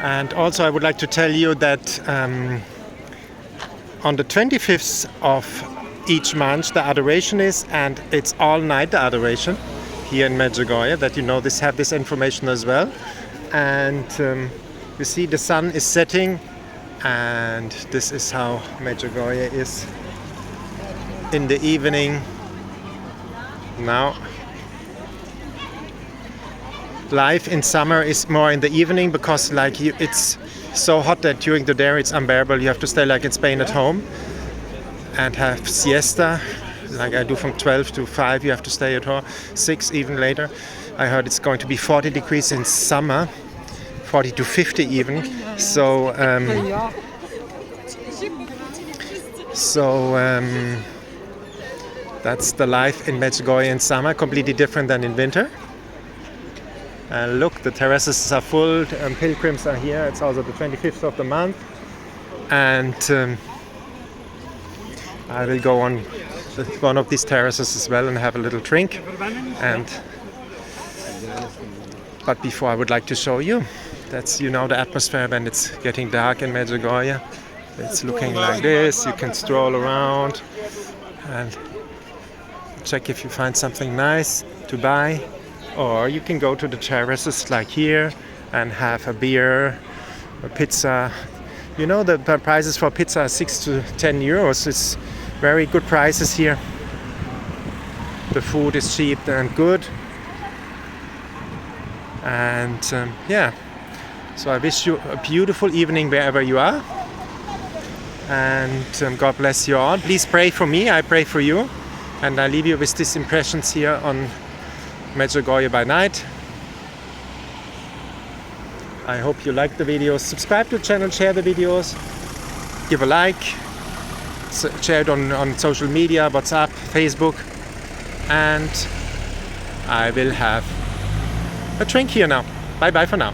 And also I would like to tell you that on the 25th of each month the adoration is, and it's all night the adoration here in Medjugorje, that you know have this information as well. And you see the sun is setting, and this is how Medjugorje is in the evening now. Life in summer is more in the evening because it's so hot that during the day it's unbearable. You have to stay like in Spain at home and have siesta, like I do from 12 to 5. You have to stay at home, 6 even later. I heard it's going to be 40 degrees in summer, 40 to 50 even. So that's the life in Medjugorje in summer, completely different than in winter. And look, the terraces are full, pilgrims are here. It's also the 25th of the month. And I will go on one of these terraces as well and have a little drink. But before, I would like to show you. That's, you know, the atmosphere when it's getting dark in Medjugorje. It's looking like this. You can stroll around and check if you find something nice to buy. Or you can go to the terraces like here and have a beer, a pizza. You know, the prices for pizza are 6 to 10 euros. It's very good prices here. The food is cheap and good. And yeah, so I wish you a beautiful evening wherever you are. And God bless you all. Please pray for me. I pray for you. And I leave you with these impressions here on Medjugorje by night. I hope you like the videos. Subscribe to the channel, share the videos, give a like, share it on social media, WhatsApp, Facebook, and I will have a drink here now. Bye bye for now.